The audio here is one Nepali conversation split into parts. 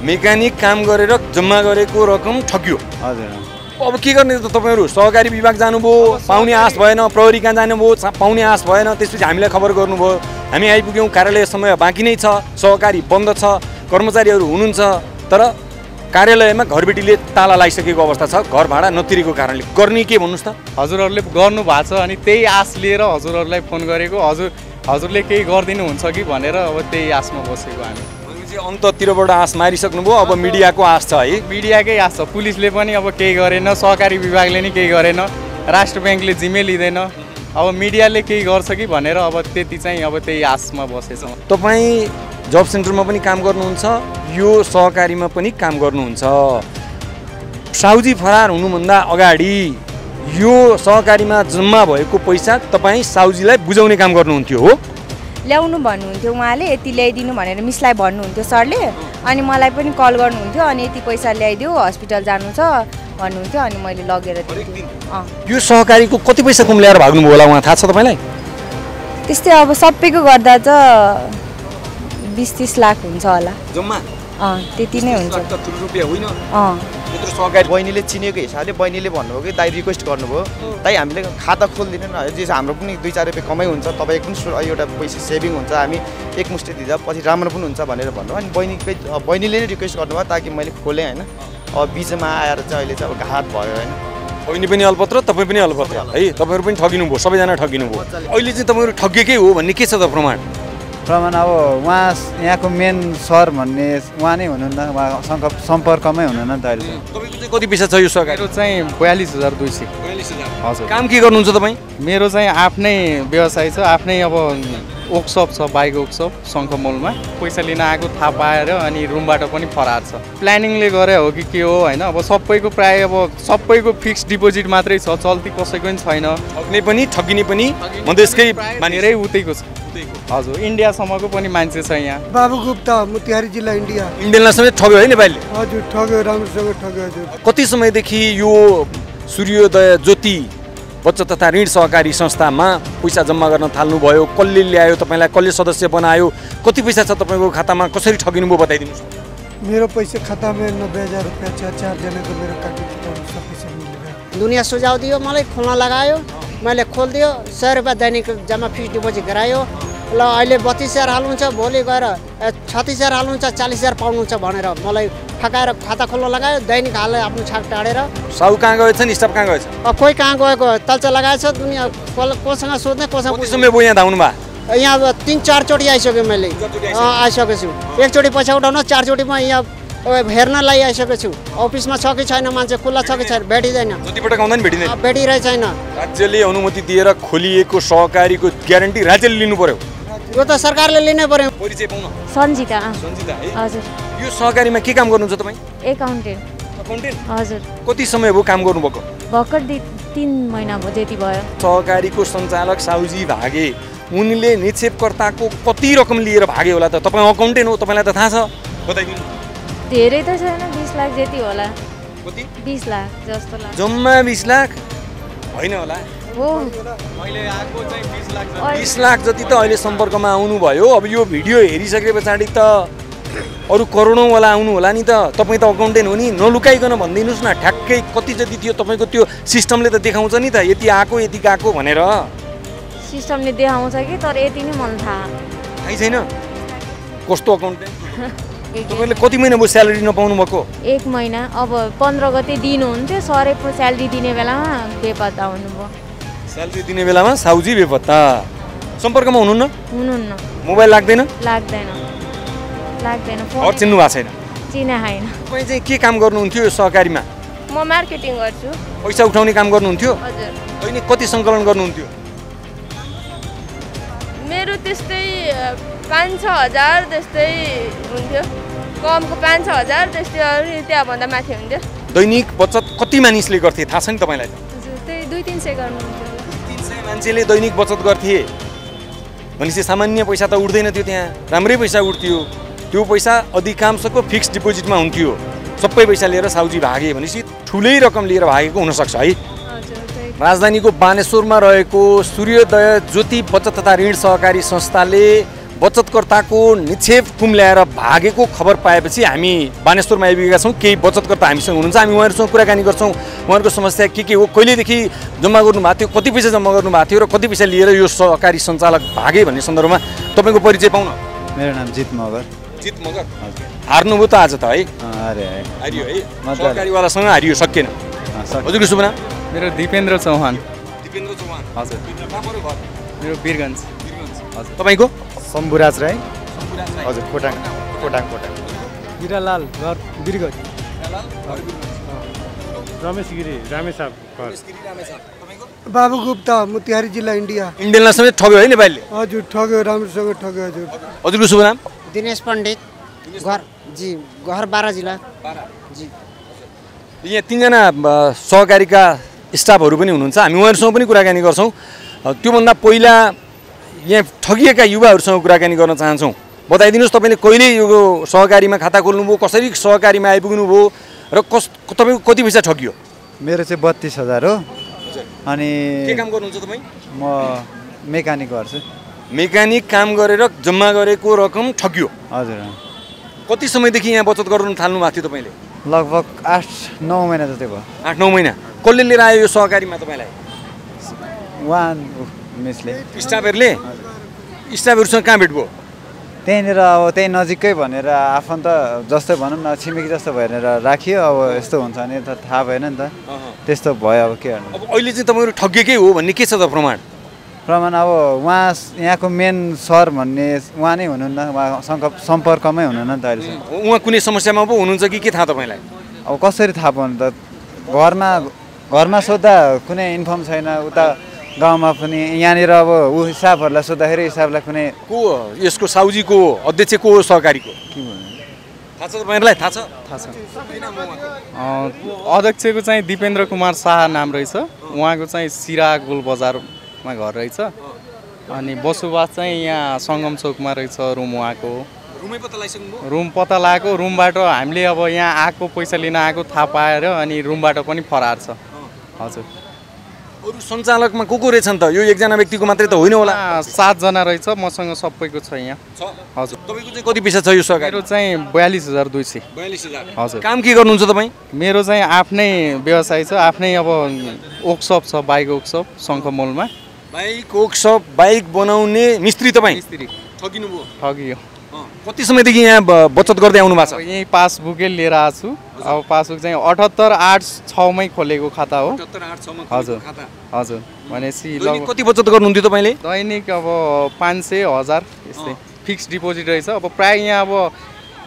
मेकानिक काम गरेर जम्मा गरेको रकम ठग्यो। हजुर। अब के गर्ने त तपाईहरु? सहकारी विभाग जानुभयो, पाउने आश भएन, प्रहरी कहाँ जानुभयो, पाउने आश भएन, त्यसपछि हामीलाई खबर गर्नुभयो। हामी आइपुग्यौं, कार्यालय समय बाँकी नै छ, सहकारी बन्द छ, कर्मचारीहरू हुनुहुन्छ, तर कार्यालयमा घरबेटीले ताला लगाइसकेको अवस्था छ, घर भाडा नतिरेको कारणले। गर्ने के भन्नुस् त? हजुरहरूले गर्नु भएको छ अनि त्यही आश लिएर हजुरहरूलाई फोन गरेको। हजुरले केही गरिदिनुहुन्छ कि भनेर अब त्यही आशमा बसेको हामी। अन्ततिरबाट आश मारिसक्नुभयो, अब मिडियाको आश छ है? मिडियाकै आश छ। पुलिसले पनि अब केही गरेन, सहकारी विभागले नि केही गरेन, राष्ट्र ब्याङ्कले जिम्मे लिँदैन। अब मिडियाले केही गर्छ कि भनेर अब त्यति चाहिँ अब त्यही आशमा बसेछौँ। तपाईँ जब सेन्टरमा पनि काम गर्नुहुन्छ, यो सहकारीमा पनि काम गर्नुहुन्छ। साउजी फरार हुनुभन्दा अगाडि यो सहकारीमा जम्मा भएको पैसा तपाईँ साउजीलाई बुझाउने काम गर्नुहुन्थ्यो हो? ल्याउनु भन्नुहुन्थ्यो उहाँले, यति ल्याइदिनु भनेर मिसलाई भन्नुहुन्थ्यो सरले। अनि मलाई पनि कल गर्नुहुन्थ्यो, अनि यति पैसा ल्याइदियो, हस्पिटल जानु छ भन्नुहुन्थ्यो, अनि मैले लगेर दिन्थेँ। यो सहकारीको कति पैसा कुम्ल्याएर भाग्नुभयो होला उहाँ, थाहा छ तपाईँलाई? त्यस्तै अब सबैको गर्दा त 20-30 लाख हुन्छ होला जम्मा। त्यति नै हुन्छ। रुपियाँ होइन? सहकारी बहिनीले चिनेको हिसाबले बहिनीले भन्नुभयो कि दाइ रिक्वेस्ट गर्नुभयो, दाइ हामीले खाता खोलिदिनु न, जे हाम्रो पनि 2-4 रुपियाँ कमाइ हुन्छ, तपाईँको पनि एउटा पैसा सेभिङ हुन्छ, हामी एकमुष्टि दिँदा पछि राम्रो पनि हुन्छ भनेर भन्नुभयो। अनि बहिनीले नै रिक्वेस्ट गर्नुभयो ताकि मैले खोलेँ होइन। अब बिचमा आएर चाहिँ अहिले चाहिँ अब घात भयो होइन। बहिनी पनि अल्पत्र, तपाईँ पनि अल्पत्र है, तपाईँहरू पनि ठगिनुभयो, सबैजना ठगिनुभयो। अहिले चाहिँ तपाईँहरू ठगिएकै हो भन्ने के छ त प्रमाण? अब उहाँ यहाँको मेन सर भन्ने उहाँ नै हुनुहुन्न, उहाँ सम्पर्कमै हुनुहुन्न नि त अहिले। तपाईँको चाहिँ कति पैसा छ यो सहकारी? मेरो चाहिँ 42,200। 42,000। हजुर। काम के गर्नुहुन्छ तपाईँ? मेरो चाहिँ आफ्नै व्यवसाय छ, आफ्नै अब वर्कसप छ, बाइक वर्कसप शङ्खमलमा। पैसा लिन आएको थाहा पाएर अनि रुमबाट पनि फरार छ। प्लानिङले गरे हो कि के हो होइन। अब सबैको प्राय अब सबैको फिक्स डिपोजिट मात्रै छ, चल्ती कसैको पनि छैन। ठग्ने पनि ठगिने पनि मधेसकै मानेरै उतैको छ। हजुर। इन्डियासम्मको पनि मान्छे छ यहाँ। बाबु गुप्ता, मोतिहारी जिल्ला, इन्डिया। इन्डियनलाई समेत ठग्यो है नेपालीले? हजुर ठग्यो, राम्रोसँग ठग्यो हजुर। कति समयदेखि यो सूर्योदय ज्योति बचत तथा ऋण सहकारी संस्थामा पैसा जम्मा गर्न थाल्नुभयो? कसले ल्यायो तपाईँलाई, कसले सदस्य बनायो, कति पैसा छ तपाईँको खातामा, कसरी ठगिनु भयो बताइदिनुहोस्? मेरो पैसा खातामा 90,000 रुपियाँ छ, 4 जनाको मेरो काटी पैसा मिलेर। दुनियाँ सुझाव दियो, मलाई खोल्न लगायो, मैले खोलिदियो, 100 रुपियाँ दैनिक जम्मा फिक्स डिपोजिट गरायो। ल अहिले 32,000 हाल्नुहुन्छ, भोलि गएर 36,000 हाल्नुहुन्छ, 40,000 पाउनुहुन्छ भनेर मलाई ठकाएर खाता खोल्न लगायो। दैनिक हाल्दै आफ्नो छाक टाढेर। साहु कहाँ गएछ नि, स्टाफ कहाँ गएछ? कोही कहाँ गएको तल्चा लगाएछ, दुनियाँ कोसँग सोध्ने कोसँग। कति समय भयो यहाँ धाउनु भयो? यहाँ 3-4 चोटि आइसक्यो मैले। आइसकेको छु। एकचोटि पैसा उठाउन, 4 चोटिमा यहाँ हेर्नलाई आइसकेको छु। अफिसमा छ कि छैन, मान्छे खुल्ला छ कि छैन, भेटिँदैन। जतिपटक आउँदा नि भेटिँदैन। भेटिरहेको छैन। राज्यले अनुमति दिएर खोलिएको सहकारीको ग्यारेन्टी राज्यले लिनु पर्यो। यो त सरकारले लिनै पर्यो। परिचय पाउन? सन्जिता। सन्जिता है? हजुर। यो सहकारीमा के काम गर्नुहुन्छ तपाईँ? एकाउन्टेन्ट। एकाउन्टेन्ट? हजुर। कति समय भयो काम गर्नुभएको? भर्खर 3 महिना भयो जति भयो। सहकारीको सञ्चालक साउजी भागे, उनले निक्षेपकर्ताको कति रकम लिएर भागे होला त? तपाईँ अकाउन्टेन्ट हो, तपाईँलाई त थाहा छ, बताइदिनु। धेरै त छैन, 20 लाख जति होला। कति? 20 लाख जस्तो लाग्छ। जम्मा 20 लाख होइन होला हो। अहिले आएको चाहिँ 20 लाख। 20 लाख जति त अहिले सम्पर्कमा आउनुभयो। अब यो भिडियो हेरिसके पछाडि त अरू करोडौँवाला आउनु होला नि त। तपाईँ त अकाउन्टेन्ट हो नि, नलुकाइकन भनिदिनुहोस् न ठ्याक्कै कति जति थियो तपाईँको। त्यो सिस्टमले त देखाउँछ नि त, यति आएको यति गएको भनेर। सिस्टमले देखाउँछ कि, तर यति नै मलाई थाहै छैन कस्तो अकाउन्टेन्ट। तपाईँले कति महिना भयो स्यालेरी नपाउनु भएको? 1 महिना। अब 15 गते दिनुहुन्थ्यो, सरै स्यालेरी दिने बेलामा बेपत्ता हुनुभयो। स्यालेरी दिने बेलामा साउजी बेपत्ता। सम्पर्कमा हुनुहुन्न? हुनुहुन्न। मोबाइल लाग्दैन? लाग्दैन। घर चिन्नु भएको छैन? चिने छैन। तपाईँ चाहिँ के काम गर्नुहुन्थ्यो यो सहकारीमा? म मार्केटिङ गर्छु। पैसा उठाउने काम गर्नुहुन्थ्यो? हजुर। दैनिक कति सङ्कलन गर्नुहुन्थ्यो? मेरो त्यस्तै 5-6 हजार त्यस्तै हुन्थ्यो। कमको 5-6 हजार त्यस्तै, अरू त्यहाँभन्दा माथि हुन्थ्यो। दैनिक बचत कति मानिसले गर्थे थाहा छ नि तपाईँलाई? हजुर, त्यही 200-300 गर्नुहुन्थ्यो। 300 मान्छेले दैनिक बचत गर्थे भनेपछि सामान्य पैसा त उठ्दैन थियो, त्यहाँ राम्रै पैसा उठ्थ्यो। त्यो पैसा अधिकांशको फिक्स डिपोजिटमा हुन्थ्यो। सबै पैसा लिएर साउजी भागे भनेपछि ठुलै रकम लिएर भागेको हुनसक्छ है। राजधानीको बानेश्वरमा रहेको सूर्योदय ज्योति बचत तथा ऋण सहकारी संस्थाले बचतकर्ताको निक्षेप कुम्ल्याएर भागेको खबर पाएपछि हामी बानेश्वरमा आइपुगेका छौँ। केही बचतकर्ता हामीसँग हुनुहुन्छ, हामी उहाँहरूसँग कुराकानी गर्छौँ। उहाँहरूको समस्या के हो, कहिलेदेखि जम्मा गर्नुभएको थियो, कति पैसा जम्मा गर्नुभएको थियो र कति पैसा लिएर यो सहकारी सञ्चालक भागे भन्ने सन्दर्भमा तपाईँको परिचय पाउन। मेरो नाम जित मगर। जित मगर हार्नुभयो त आज त है? हारियो है, सहकारीवालासँग हारियो, सकिएन। हजुरको शुभ नाम? मेरो दिपेन्द्र चौहान। दिपेन्द्र चौहान, हजुर। घर मेरो वीरगञ्ज। हजुर। तपाईँको? शम्भुराज राई। हजुर, खोटाङ। हिरालाल घर वीरगञ्ज। रमेश गिरी रामेछाप घर। बाबु गुप्ता मोतिहारी जिल्ला इन्डिया। इन्डियनलाई समेत ठग्यो है नेपालीले? हजुर ठग्यो, राम्रोसँग ठग्यो हजुर। हजुरको शुभ नाम? दिनेश पण्डित घर जी घर 12 जिल्ला जी। यहाँ तीनजना सहकारीका स्टाफहरू पनि हुनुहुन्छ, हामी उहाँहरूसँग पनि कुराकानी गर्छौँ। त्योभन्दा पहिला यहाँ ठगिएका युवाहरूसँग कुराकानी गर्न चाहन्छौँ। बताइदिनुहोस् तपाईँले कहिले यो सहकारीमा खाता खोल्नुभयो, कसरी सहकारीमा आइपुग्नु भयो र तपाईँको कति पैसा ठगियो? मेरो चाहिँ 32,000 हो। अनि के काम गर्नुहुन्छ तपाईँ? म मेकानिक गर्छु। मेकानिक काम गरेर जम्मा गरेको रकम ठगियो? हजुर। कति समयदेखि यहाँ बचत गर्नु थाल्नु भएको थियो तपाईँले? लगभग 8-9 महिना जति भयो। 8-9 महिना। कसले लिएर आयो यो सहकारीमा तपाईँलाई? उहाँ मिसले। स्टाफहरूले? स्टाफहरूसँग कहाँ भेट भयो? त्यहीँनिर अब त्यही नजिकै भनेर आफन्त जस्तै भनौँ न, छिमेकी जस्तो भनेर राखियो। अब यस्तो हुन्छ भने त थाहा भएन नि त, त्यस्तो भयो। अब के गर्नु? अब अहिले चाहिँ तपाईँहरू ठगिएकै हो भन्ने के छ त प्रमाण? अब उहाँ यहाँको मेन सर भन्ने उहाँ नै हुनुहुन्न, उहाँसँग सम्पर्कमै हुनुहुन्न नि त अहिलेसम्म। उहाँ कुनै समस्यामा पो हुनुहुन्छ कि के थाहा तपाईँलाई? अब कसरी थाहा पाउनु त? घरमा सोद्धा कुनै इन्फर्म छैन, उता गाउँमा पनि यहाँनिर अब ऊ हिसाबहरूलाई सोद्धाखेरि हिसाबलाई कुनै को यसको साउजी को अध्यक्ष को सहकारीको के भन्नु थाहा छ तपाईँहरूलाई? थाहा छ? थाहा छ। अध्यक्षको चाहिँ दिपेन्द्र कुमार शाह नाम रहेछ। उहाँको चाहिँ सिरा गोल बजारमा घर रहेछ। अनि बसोबास चाहिँ यहाँ सङ्गम चौकमा रहेछ रुम उहाँको। रुम पत्ता लगाएको, रुमबाट हामीले अब यहाँ आएको पैसा लिन आएको थाहा पाएर अनि रुमबाट पनि फरार छ। हजुर। अरू सञ्चालकमा को रहेछन् त? यो एकजना व्यक्तिको मात्रै त होइन होला? 7 जना रहेछ, मसँग सबैको छ यहाँ। हजुर। तपाईँको चाहिँ कति पैसा छ यो सहकारी? मेरो चाहिँ 42,200। 42,000। हजुर। काम के गर्नुहुन्छ तपाईँ? मेरो चाहिँ आफ्नै व्यवसाय छ, आफ्नै अब वर्कसप छ, बाइक वर्कसप शङ्खमूलमा। बाइक वर्कसप, बाइक बनाउने मिस्त्री तपाईँ? मिस्त्री। ठगियो। कति समयदेखि यहाँ बचत गर्दै आउनु भएको छ? यहीँ पासबुकै लिएर आएको छु। अब पासबुक चाहिँ 7886मै खोलेको खाता हो। 7886मा हजुर। खाता। हजुर। भनेपछि दैनिक कति बचत गर्नुहुन्थ्यो तपाईँले? दैनिक अब 500, 1000 यस्तै फिक्स डिपोजिट रहेछ। अब प्राय यहाँ अब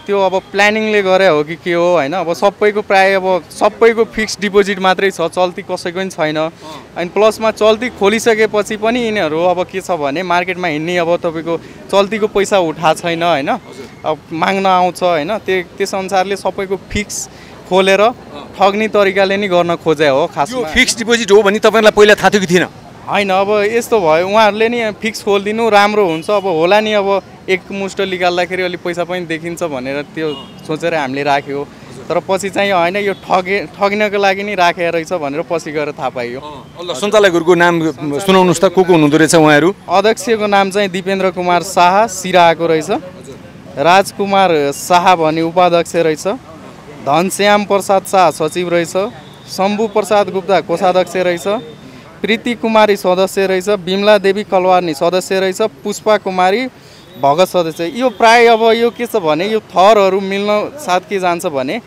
त्यो अब प्लानिङले गरे हो कि के हो होइन, अब सबैको प्राय अब सबैको फिक्स डिपोजिट मात्रै छ, चल्ती कसैको पनि छैन। अनि प्लसमा चल्ती खोलिसकेपछि पनि यिनीहरू अब के छ भने मार्केटमा हिँड्ने अब तपाईँको चल्तीको पैसा उठा छैन होइन, अब माग्न आउँछ होइन, त्यस अनुसारले सबैको फिक्स खोलेर ठग्ने तरिकाले नै गर्न खोजे हो खासमा। फिक्स डिपोजिट हो भने तपाईँलाई पहिला थाहा थियो कि थिएन? होइन, अब यस्तो भयो, उहाँहरूले नि फिक्स खोलिदिनु राम्रो हुन्छ, अब होला नि अब एकमुष्ट निकाल्दाखेरि अलिक पैसा पनि देखिन्छ भनेर त्यो सोचेर हामीले राख्यो। तर पछि चाहिँ होइन, यो ठगिनको लागि नै राखेको रहेछ भनेर पछि गएर थाहा पाइयो। सञ्चालकहरूको नाम सुनाउनुहोस् त, को हुनुहुँदो रहेछ उहाँहरू? अध्यक्षको नाम चाहिँ दिपेन्द्र कुमार शाह सिराको रहेछ, राजकुमार शाह भन्ने उपाध्यक्ष रहेछ, धनश्याम प्रसाद शाह सचिव रहेछ, शम्भु प्रसाद गुप्ता कोषाध्यक्ष रहेछ, प्रीति कुमारी सदस्य रहेछ, बिमला देवी कलवार्नी सदस्य रहेछ, पुष्पा कुमारी भगत सदस्य। यो प्राय अब यो के छ भने यो थरहरू मिल्न साथ के जान्छ भने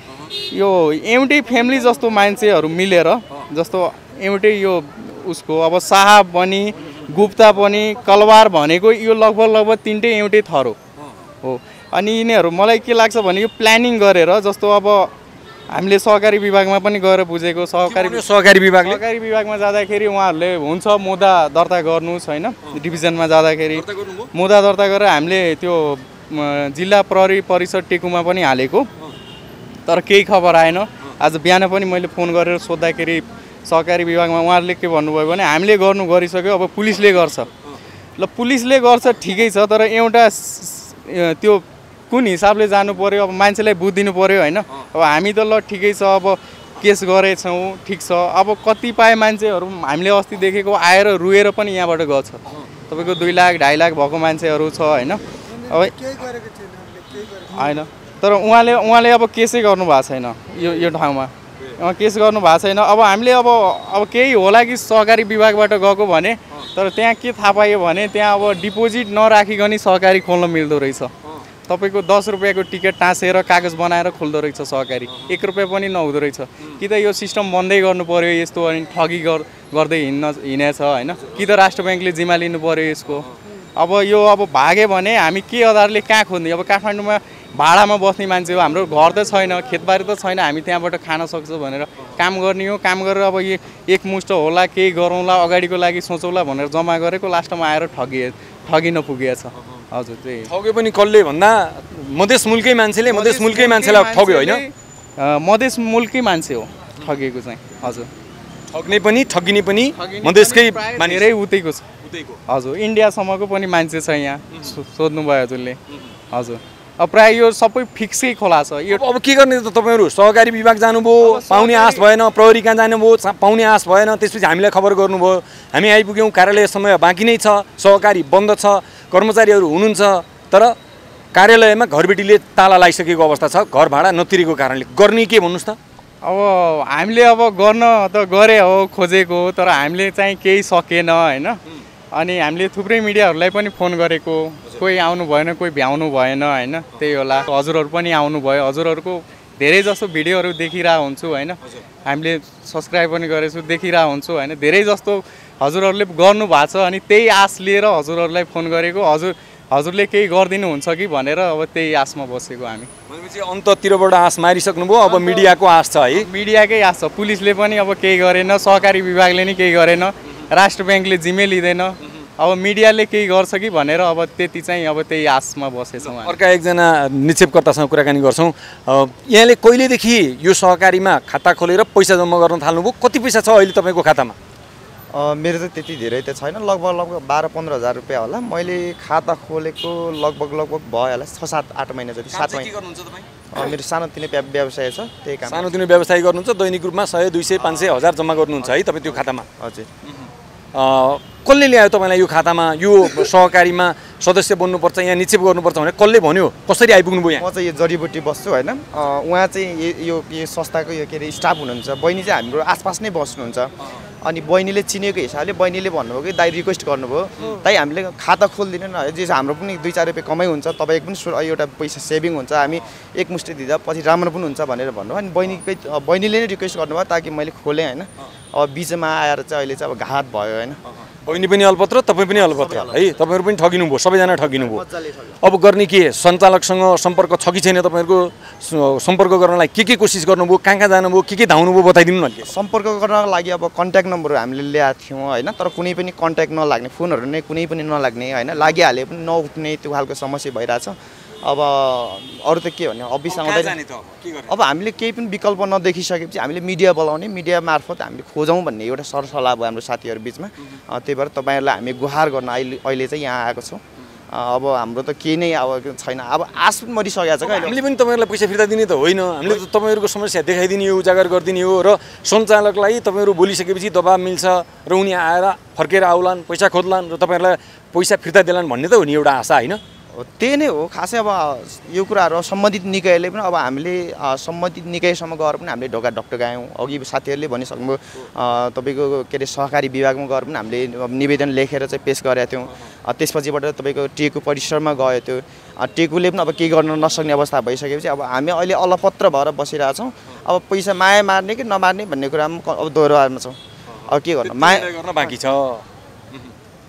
यो एउटै फ्यामिली जस्तो मान्छेहरू मिलेर, जस्तो एउटै यो उसको अब शाह पनि गुप्ता पनि कलवार भनेको यो लगभग तिनटै एउटै थर हो। अनि यिनीहरू मलाई के लाग्छ भने यो प्लानिङ गरेर, जस्तो अब हामीले सहकारी विभागमा पनि गएर बुझेको, सहकारी विभागमा जाँदाखेरि उहाँहरूले हुन्छ मुद्दा दर्ता गर्नुहोस् होइन, डिभिजनमा जाँदाखेरि मुद्दा दर्ता गरेर हामीले त्यो जिल्ला प्रहरी परिषद टेकुमा पनि हालेको, तर केही खबर आएन। आज बिहान पनि मैले फोन गरेर सोद्धाखेरि सहकारी विभागमा उहाँहरूले के भन्नुभयो भने हामीले गरिसक्यो, अब पुलिसले गर्छ। ल पुलिसले गर्छ ठिकै छ, तर एउटा त्यो कुन हिसाबले जानु पर्यो, अब मान्छेलाई बुझिदिनु पर्यो होइन। अब हामी त ल ठिकै छ, अब केस गरेछौँ ठिक छ, अब कतिपय मान्छेहरू हामीले अस्ति देखेको आएर रुएर पनि यहाँबाट गछ। तपाईँको 2 लाख 2.5 लाख भएको मान्छेहरू छ होइन। अब होइन तर उहाँले अब केसै गर्नु भएको छैन यो ठाउँमा केस गर्नु भएको छैन। अब हामीले अब केही होला कि सहकारी विभागबाट गएको भने तर त्यहाँ के थाहा पायो भने त्यहाँ अब डिपोजिट नराखिकन सहकारी खोल्न मिल्दो रहेछ। तपाईँको 10 रुपियाँको टिकट टाँसेर कागज बनाएर खोल्दो रहेछ सहकारी, 1 रुपियाँ पनि नहुँदो रहेछ। कि त यो सिस्टम बन्दै गर्नु पर्यो यस्तो, अनि ठगी गर्दै हिँडेछ होइन, कि त राष्ट्र ब्याङ्कले जिम्मा लिनु पर्यो यसको। अब यो भाग्यो भने हामी के आधारले कहाँ खोज्ने? अब काठमाडौँमा भाडामा बस्ने मान्छे हो, हाम्रो घर त छैन, खेतबारी त छैन, हामी त्यहाँबाट खान सक्छौँ भनेर काम गर्ने हो। काम गरेर अब एकमुष्ट होला, केही गरौँला, अगाडिको लागि सोचौँला भनेर जम्मा गरेको लास्टमा आएर ठगिन पुगेछ। हजुर त्यही ठग्यो पनि कसले भन्दा मधेस मुलकै मान्छेलाई ठग्यो होइन, मधेस मुलकै मान्छे हो ठगेको चाहिँ। हजुर ठग्ने पनि ठगिने पनि मधेसकै धेरै उतैको छ। हजुर इन्डियासम्मको पनि मान्छे छ यहाँ, सोध्नुभयो हजुरले। हजुर अब प्रायः यो सबै फिक्सै खोला छ। यो अब के गर्ने त? तपाईँहरू सहकारी विभाग जानुभयो, पाउने आश भएन, प्रहरी कहाँ जानुभयो, पाउने आश भएन, त्यसपछि हामीलाई खबर गर्नुभयो, हामी आइपुग्यौँ, कार्यालय समय बाँकी नै छ, सहकारी बन्द छ, कर्मचारीहरू हुनुहुन्छ, तर कार्यालयमा घरबेटीले ताला लगाइसकेको अवस्था छ, घर भाडा नतिरेको कारणले। गर्ने के भन्नुहोस् त? अब हामीले गर्न त गरे हो, खोजेको, तर हामीले चाहिँ केही सकेन होइन। अनि हामीले थुप्रै मिडियाहरूलाई पनि फोन गरेको, कोही आउनु भएन, कोही भ्याउनु भएन होइन। त्यही होला, हजुरहरू पनि आउनुभयो, हजुरहरूको धेरै जस्तो भिडियोहरू देखिरहेको हुन्छु होइन, हामीले सब्सक्राइब पनि गरेछु, देखिरहेको हुन्छु होइन। धेरै जस्तो हजुरहरूले गर्नु भएको छ, अनि त्यही आश लिएर हजुरहरूलाई फोन गरेको। हजुरले केही गरिदिनुहुन्छ कि भनेर अब त्यही आशमा बसेको हामी। भनेपछि अन्ततिरबाट आश मारिसक्नुभयो, अब मिडियाको आश छ है? मिडियाकै आश छ। पुलिसले पनि अब केही गरेन, सहकारी विभागले नि केही गरेन, राष्ट्र ब्याङ्कले जिम्मै लिँदैन, अब मिडियाले केही गर्छ कि भनेर अब त्यति चाहिँ अब त्यही आशमा बसेछौँ। अर्का एकजना निक्षेपकर्तासँग कुराकानी गर्छौँ। यहाँले कहिलेदेखि यो सहकारीमा खाता खोलेर पैसा जम्मा गर्न थाल्नुभयो? कति पैसा छ अहिले तपाईँको खातामा? मेरो त त्यति धेरै त छैन, लगभग 12-15 हजार रुपियाँ होला। मैले खाता खोलेको लगभग भयो होला 6-7-8 महिना जति। 7 महिना। मेरो सानोतिनो व्यवसाय छ, त्यही काम। सानोतिनो व्यवसाय गर्नुहुन्छ, दैनिक रूपमा 100, 200, 500, 1000 जम्मा गर्नुहुन्छ है तपाईँ त्यो खातामा? हजुर। कसले ल्यायो तपाईँलाई यो खातामा? यो सहकारीमा सदस्य बन्नुपर्छ, यहाँ निक्षेप गर्नुपर्छ भने कसले भन्यो? कसरी आइपुग्नुभयो यहाँ? म चाहिँ यो जडीबुटी बस्छु होइन। उहाँ चाहिँ यो संस्थाको यो के अरे स्टाफ हुनुहुन्छ। बहिनी चाहिँ हाम्रो आसपास नै बस्नुहुन्छ, अनि बहिनीले चिनेको हिसाबले बहिनीले भन्नुभयो कि दाइ रिक्वेस्ट गर्नुभयो, दाइ हामीले खाता खोलिदिनु न, जे हाम्रो पनि 2-4 रुपियाँ कमाइ हुन्छ, तपाईँको पनि एउटा पैसा सेभिङ हुन्छ, हामी एकमुष्टि दिँदा पछि राम्रो पनि हुन्छ भनेर भन्नुभयो। अनि बहिनीले नै रिक्वेस्ट गर्नुभयो, ताकि मैले खोलेँ होइन। अब बिचमा आएर चाहिँ अहिले चाहिँ अब घात भयो होइन। बहिनी पनि अल्पत्र, तपाईँ पनि अल्पत्र है, तपाईँहरू पनि ठगिनुभयो, सबैजना ठगिनुभयो। अब गर्ने के? सञ्चालकसँग सम्पर्क छ कि छैन तपाईँहरूको? सम्पर्क गर्नलाई के कोसिस गर्नुभयो? कहाँ जानुभयो? के धाउनुभयो बताइदिनु न। सम्पर्क गर्नको लागि अब कन्ट्याक्ट नम्बरहरू हामीले ल्याएको थियौँ होइन, तर कुनै पनि कन्ट्याक्ट नलाग्ने, फोनहरू नै कुनै पनि नलाग्ने होइन, लागिहाले पनि नउठ्ने, त्यो खालको समस्या भइरहेछ। अब अरू त के भन्ने, अफिस आउँदैन। अब हामीले केही पनि विकल्प नदेखिसकेपछि हामीले मिडिया बोलाउने, मिडिया मार्फत हामीले खोजौँ भन्ने एउटा सरसल्लाह भयो हाम्रो साथीहरू बिचमा। त्यही भएर तपाईँहरूलाई हामी गुहार गर्न अहिले चाहिँ यहाँ आएको छौँ। अब हाम्रो त केही नै अब छैन, अब आश पनि मरिसकेको छ। हामीले पनि तपाईँहरूलाई पैसा फिर्ता दिने त होइन, हामीले त तपाईँहरूको समस्या देखाइदिने हो, उजागर गरिदिने हो, र सञ्चालकलाई तपाईँहरू बोलिसकेपछि दबाब मिल्छ र उनी आएर फर्केर आउलान्, पैसा खोज्लान् र तपाईँहरूलाई पैसा फिर्ता देलान् भन्ने त हो नि एउटा आशा होइन? त्यही नै हो खासै। अब यो कुराहरू सम्बन्धित निकायले पनि, अब हामीले सम्बन्धित निकायसम्म गएर पनि हामीले ढोका ढकढकायौँ। अघि साथीहरूले भनिसक्नुभयो, तपाईँको के अरे सहकारी विभागमा गएर पनि हामीले निवेदन लेखेर चाहिँ पेस गरेका थियौँ। त्यसपछिबाट तपाईँको टेकु परिसरमा गयो, त्यो टेकुले पनि अब केही गर्न नसक्ने अवस्था भइसकेपछि अब हामी अहिले अलपत्र भएर बसिरहेछौँ। अब पैसा माया मार्ने कि नमार्ने भन्ने कुरामा अब दोहोऱ्याइमा छौँ। अब के गर्नु, माया गर्न बाँकी छ।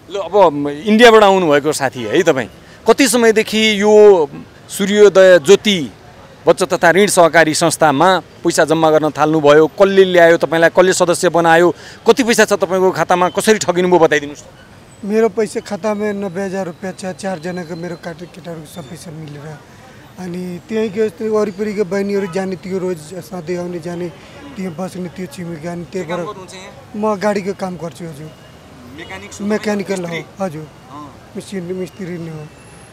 ल अब इन्डियाबाट आउनुभएको साथी है तपाईँ, कति समयदेखि यो सूर्योदय ज्योति बचत तथा ऋण सहकारी संस्थामा पैसा जम्मा गर्न थाल्नुभयो? कसले ल्यायो तपाईँलाई? कसले सदस्य बनायो? कति पैसा छ तपाईँको खातामा? कसरी ठगिनुभयो बताइदिनुहोस्। मेरो पैसा खातामा 90,000 रुपियाँ छ। 4 जनाको मेरो केटाहरूको सब पैसा मिलेर। अनि त्यहीँको वरिपरिको बहिनीहरू जाने, त्यो रोज सधैँ आउने जाने, त्यहाँ बस्ने, त्यो छिमेकी। अनि त्यही भएर म गाडीको काम गर्छु। हजुर, मेकानिकल हो। हजुर, मिस्त्री नै हो।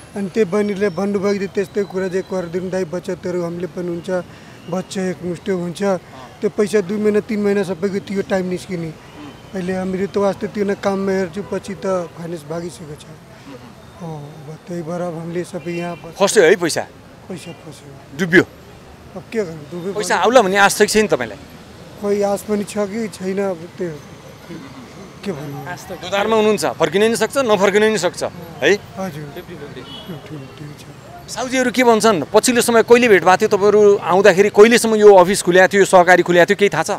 अनि त्यही बहिनीले भन्नुभयो कि त्यस्तै कुरा चाहिँ गरिदिनु दाइ, बचतहरू हामीले पनि हुन्छ, बच्चा एकमुष्टि हुन्छ, त्यो पैसा 2 महिना 3 महिना सबैको त्यो टाइम निस्किने। अहिले हामीले त वास्तव त्यो काम हेर्छु, पछि त फाइनेन्स भागिसकेको छ। हो। त्यही भएर अब हामीले सबै यहाँ फस्यो है पैसा पैसा फस्यो डुब्यो अब के गर्नु डुब्यो पैसा आउला भन्ने आश छैन तपाईँलाई खोइ आश पनि छ कि छैन अब त्यो के भन्नु दुधारमा हुनुहुन्छ फर्किन नि सक्छ नफर्किन नि सक्छ है हजुर साउजीहरू के भन्छन् पछिल्लो समय कहिले भेट भएको थियो तपाईँहरू आउँदाखेरि कहिलेसम्म यो अफिस खुल्याएको थियो सहकारी खुल्याएको थियो केही थाहा छ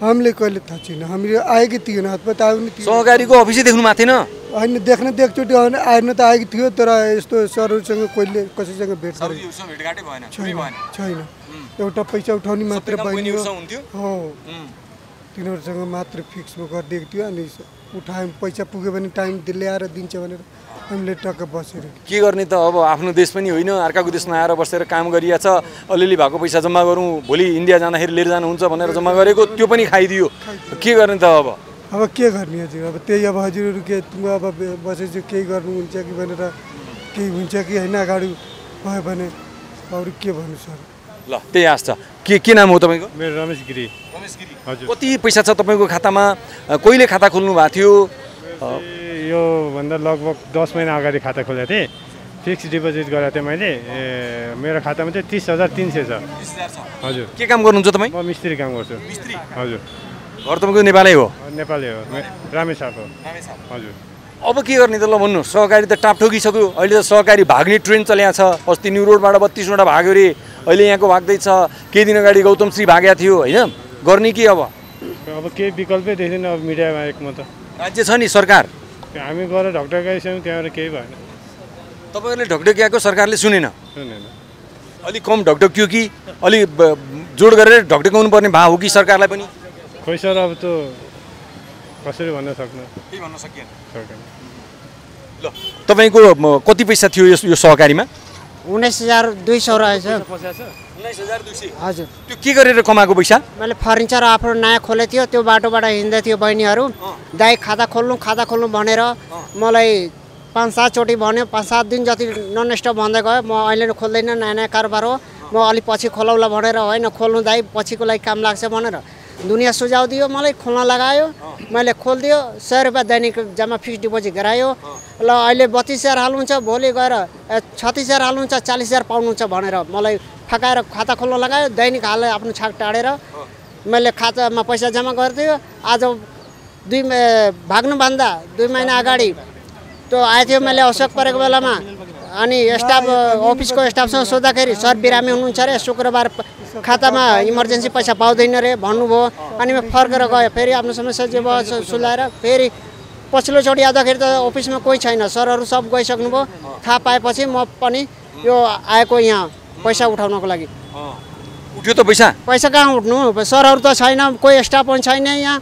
हामीले कहिले थाहा छैन हामीले आएकै थिएन हातपात आयो नि सहकारीको अफिसै देख्नु भएको थिएन होइन देख्न एकचोटि आएन त आएको थियो तर यस्तो सरहरूसँग कहिले कसैसँग भेट छैन एउटा पैसा उठाउने मात्र बहिनी हो तिनीहरूसँग मात्र फिक्स गरिदिएको थियो अनि उठायौँ पैसा पुग्यो भने टाइम ल्याएर दिन्छ भनेर हामीले टक्क बसेर के गर्ने त अब आफ्नो देश पनि होइन अर्काको देशमा आएर बसेर काम गरिया छ अलिअलि भएको पैसा जम्मा गरौँ भोलि इन्डिया जाँदाखेरि लिएर जानुहुन्छ भनेर जम्मा गरेको त्यो पनि खाइदियो के गर्ने त अब के गर्ने हजुर अब त्यही अब हजुरहरू के अब बसेपछि केही गर्नुहुन्छ कि भनेर केही हुन्छ कि होइन अगाडि भयो भने अरू के भन्नु सर ल त्यही आश छ के नाम हो तपाईँको मेरो रमेश गिरी हजुर कति पैसा छ तपाईँको खातामा कहिले खाता खोल्नु भएको थियो यो भन्दा लगभग 10 महिना अगाडि खाता खोलेको थिएँ फिक्स डिपोजिट गरेको थिएँ मैले मेरो खातामा चाहिँ 30,300 छ हजुर के काम गर्नुहुन्छ तपाईँ म मिस्त्री काम गर्छु हजुर घर तपाईँको नेपालै हो नेपाली हो रामेछाप हो हजुर अब के गर्ने त ल भन्नु सहकारी त टाप ठोकिसक्यो अहिले त सहकारी भाग्ने ट्रेन चलेको छ अस्ति न्यु रोडबाट 32वटा भाग्यो अरे अहिले यहाँको भाग्दैछ केही दिन अगाडि गौतम श्री भागेको थियो होइन गर्ने के अब केही विकल्पै देख्दैन अब मिडियामा एक म त राज्य छ नि सरकार हामी गएर ढकढकाइसक्यौँ त्यहाँबाट केही भएन तपाईँहरूले ढकढकियाको सरकारले सुनेन अलिक कम ढकढकियो कि अलि जोड गरेर ढकढकाउनु पर्ने भा हो कि सरकारलाई पनि खोइ सर अब त कसरी भन्न सक्नु केही भन्न सकिएन ल तपाईँको कति पैसा थियो यो सहकारीमा 19,200 रहेछ 19,200 हजुर त्यो के गरेर कमाएको पैसा मैले फर्निचर आफ्नो नयाँ खोलेको थियो त्यो बाटोबाट हिँड्दै थियो बहिनीहरू दाइ खाता खोल्नु भनेर मलाई 5-7 चोटि भन्यो 5-7 दिन जति नन स्टप भन्दै गयो म अहिले खोल्दैन नयाँ कारोबार हो म अलि पछि खोलाउला भनेर होइन खोल्नु दाइ पछिको लागि काम लाग्छ भनेर दुनियाँ सुझाउ दियो मलाई खोल्न लगायो मैले खोलिदियो 100 रुपियाँ दैनिक जम्मा फिक्स डिपोजिट गरायो ल अहिले 32,000 हाल्नुहुन्छ भोलि गएर 36,000 हाल्नुहुन्छ 40,000 पाउनुहुन्छ भनेर मलाई फकाएर खाता खोल्न लगायो दैनिक हालेर आफ्नो छाक टाढेर मैले खातामा पैसा जम्मा गरिदियो आज भाग्नुभन्दा 2 महिना अगाडि त्यो आएको थियो मैले आवश्यक परेको बेलामा अनि स्टाफ अफिसको स्टाफसँग सोद्धाखेरि सर बिरामी हुनुहुन्छ अरे शुक्रबार खातामा इमर्जेन्सी पैसा पाउँदैन रे भन्नुभयो अनि म फर्केर गएँ फेरि आफ्नो समस्या जे भयो सुलाएर फेरि पछिल्लोचोटि आउँदाखेरि त अफिसमा कोही छैन सरहरू सब गइसक्नुभयो थाहा पाएपछि म पनि यो आएको यहाँ पैसा उठाउनको लागि उठ्यो त पैसा कहाँ उठ्नु सरहरू त छैन कोही स्टाफ पनि छैन यहाँ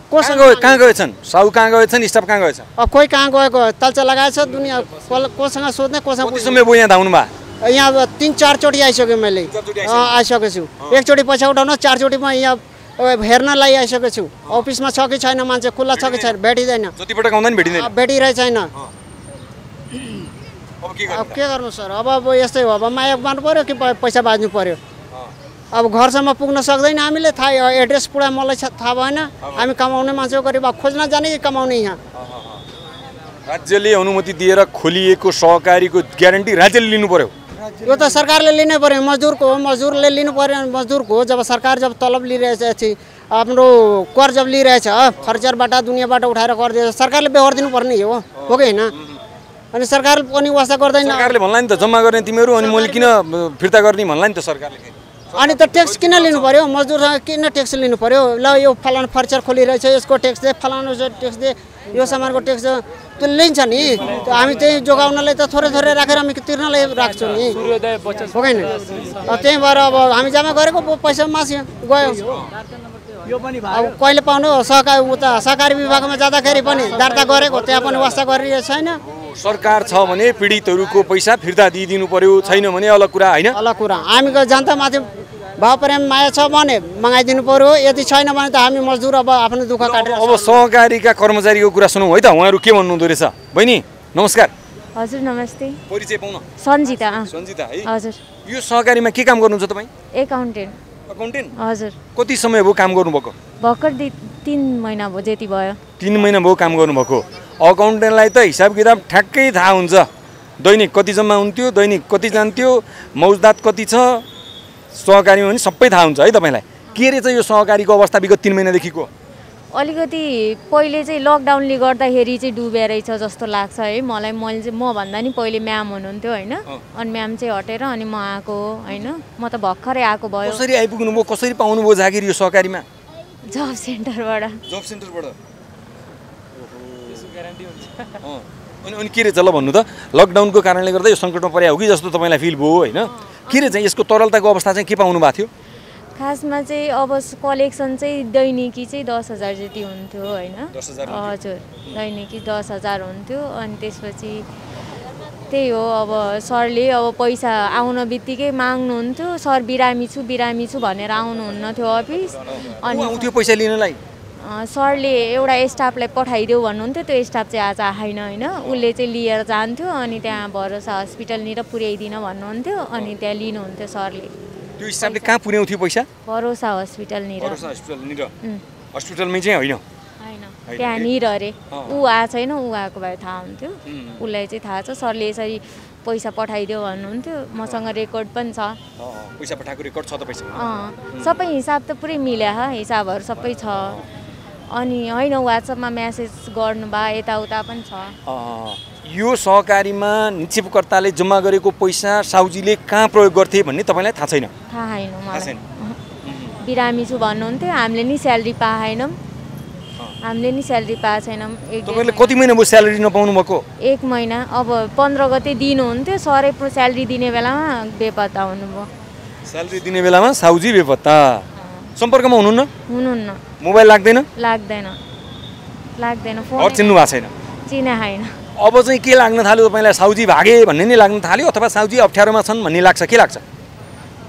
कहाँ गएछन् साउ कहाँ गएछन् स्टाफ कहाँ गएछ कोही कहाँ गएको तल्चा लगाएछ दुनियाँ कोसँग सोध्ने कोसँग समय भयो यहाँ धाउनु भयो यहाँ 3-4 चोटि आइसक्यो मैले आइसकेको छु एकचोटि पैसा उठाउन 4 चोटि म यहाँ हेर्नलाई आइसकेको छु अफिसमा छ कि छैन मान्छे खुल्ला छ कि छैन भेटिँदैन भेटिरहेको छैन अब के गर्नु सर अब यस्तै हो अब माया मार्नु पर्यो कि पैसा बाँच्नु पर्यो अब घरसम्म पुग्न सक्दैन हामीले थाहा एड्रेस पुरा मलाई थाहा भएन हामी कमाउने मान्छे गरिब खोज्न जाने कि कमाउने यहाँ राज्यले अनुमति दिएर खोलिएको सहकारीको ग्यारेन्टी राज्यले लिनु पर्यो यो त सरकारले लिनै पर्यो मजदुरको हो मजदुरले लिनु पर्यो मजदुरको हो जब सरकार जब तलब लिइरहेछ आफ्नो कर जब लिइरहेछ खर्चरबाट दुनियाँबाट उठाएर कर दिएछ सरकारले बेहोर दिनुपर्ने हो कि होइन अनि सरकार पनि वास्ता गर्दैन सरकारले भन्ला नि त जम्मा गर्ने तिमीहरू अनि मैले किन फिर्ता गर्ने भन्ला नि त सरकारले अनि त ट्याक्स किन लिनु पर्यो मजदुरसँग किन ट्याक्स लिनु पर्यो ल यो फलाना फर्निचर खोलिरहेछ यसको ट्याक्स दे फलाना ट्याक्स दे यो सामानको ट्याक्स त्यो लिन्छ नि हामी त्यही जोगाउनलाई त थोरै थोरै राखेर हामी तिर्नलाई राख्छौँ नि हो कि त्यही भएर अब हामी जम्मा गरेको पैसा मास्यो गयो अब कहिले पाउनु सहकारी उता सहकारी विभागमा जाँदाखेरि पनि दर्ता गरेको त्यहाँ पनि वास्ता गरिरहेको छैन सरकार छ भने पीडितहरूको पैसा फिर्ता दिइदिनु पर्यो छैन भने अलग कुरा होइन अलग कुरा हामीको जनतामाथि भाव प्रेम माया छ भने मगाइदिनु पर्यो यदि छैन भने त हामी मजदुर अब आफ्नो दुःख काटेर अब सहकारीका कर्मचारीको कुरा सुनौँ है त उहाँहरू के भन्नुहुँदो रहेछ बहिनी नमस्कार हजुर नमस्ते परिचय पाउन सन्जिता है हजुर यो सहकारीमा के काम गर्नुहुन्छ तपाईँ एकाउन्टेन्ट हजुर कति समय भयो काम गर्नुभएको भर्खर 3 महिना भयो जति भयो 3 महिना भयो काम गर्नुभएको अकाउन्टेन्टलाई त हिसाब किताब ठ्याक्कै थाहा हुन्छ, दैनिक कति जम्मा हुन्थ्यो, दैनिक कति जान्थ्यो, मौजदात कति छ, सहकारीमा पनि सबै थाहा हुन्छ है तपाईँलाई। के रहेछ यो सहकारीको अवस्था विगत 3 महिनादेखिको? अलिकति पहिले चाहिँ लकडाउनले गर्दाखेरि चाहिँ डुबेर रहेछ जस्तो लाग्छ है मलाई। मैले चाहिँ मभन्दा नि पहिले म्याम हुनुहुन्थ्यो होइन, अनि म्याम चाहिँ हटेर अनि म आएको होइन। म त भर्खरै आएको भयो। कसरी आइपुग्नु भयो, कसरी पाउनुभयो जागिर यो सहकारीमा? जब सेन्टरबाट। जब सेन्टरबाट अनि के रहेछ ल भन्नु त? लकडाउनको कारणले गर्दा यो सङ्कटमा परे हो कि जस्तो तपाईँलाई फिल भयो होइन? के रहेछ यसको तरलताको अवस्था चाहिँ के पाउनु भएको थियो? खासमा चाहिँ अब कलेक्सन चाहिँ दैनिकी चाहिँ 10,000 जति हुन्थ्यो होइन। 10,000 हजुर, दैनिकी 10,000 हुन्थ्यो। अनि त्यसपछि त्यही हो, अब सरले अब पैसा आउन बित्तिकै माग्नुहुन्थ्यो, सर बिरामी छु भनेर आउनुहुन्न थियो अफिस। अनि आउँथ्यो पैसा लिनलाई? सरले एउटा स्टाफलाई पठाइदेऊ भन्नुहुन्थ्यो, त्यो स्टाफ चाहिँ आज आएन होइन। उसले चाहिँ लिएर जान्थ्यो अनि त्यहाँ भरोसा हस्पिटलनिर पुर्याइदिन भन्नुहुन्थ्यो, अनि त्यहाँ लिनुहुन्थ्यो सरले। त्यो स्टाफले कहाँ पुर्याउँथ्यो पैसा? भरोसा हस्पिटलनिर। भरोसा हस्पिटलनिर? हस्पिटलमै चाहिँ होइन? होइन, त्यहाँनिर अरे। ऊ आएको छैन, ऊ आएको भए थाहा हुन्थ्यो, उसलाई चाहिँ थाहा छ। सरले यसरी पैसा पठाइदियो भन्नुहुन्थ्यो, मसँग रेकर्ड पनि छ। पैसा पठाएको रेकर्ड छ तपाईँसँग? सबै हिसाब त पुरै मिल्या, हिसाबहरू सबै छ। अनि होइन, वाट्सएपमा म्यासेज गर्नुभयो, यताउता पनि छ। यो सहकारीमा निक्षेपकर्ताले जम्मा गरेको पैसा साउजीले कहाँ प्रयोग गर्थे भन्ने तपाईँलाई थाहा छैन? थाहा छैन मलाई। बिरामी छु भन्नुहुन्थ्यो, हामीले नि स्यालेरी पाएनौँ, हामीले नि स्यालेरी पाएको छैनौँ। तपाईँले कति महिना भयो स्यालेरी नपाउनु भएको? 1 महिना। अब 15 गते दिनुहुन्थ्यो, सरै स्यालेरी दिने बेलामा बेपत्ता हुनुभयो। स्यालेरी दिने बेलामा साउजी बेपत्ता? सम्पर्कमा हुनुहुन्न? हुनुहुन्न। मोबाइल लाग्दैन? लाग्दैन। घर चिन्नु भएको छैन? चिने छैन। अब चाहिँ के लाग्न थाल्यो तपाईँलाई? साउजी भागे भन्ने नै लाग्न थाल्यो अथवा साउजी अप्ठ्यारोमा छन् भन्ने लाग्छ? के लाग्छ?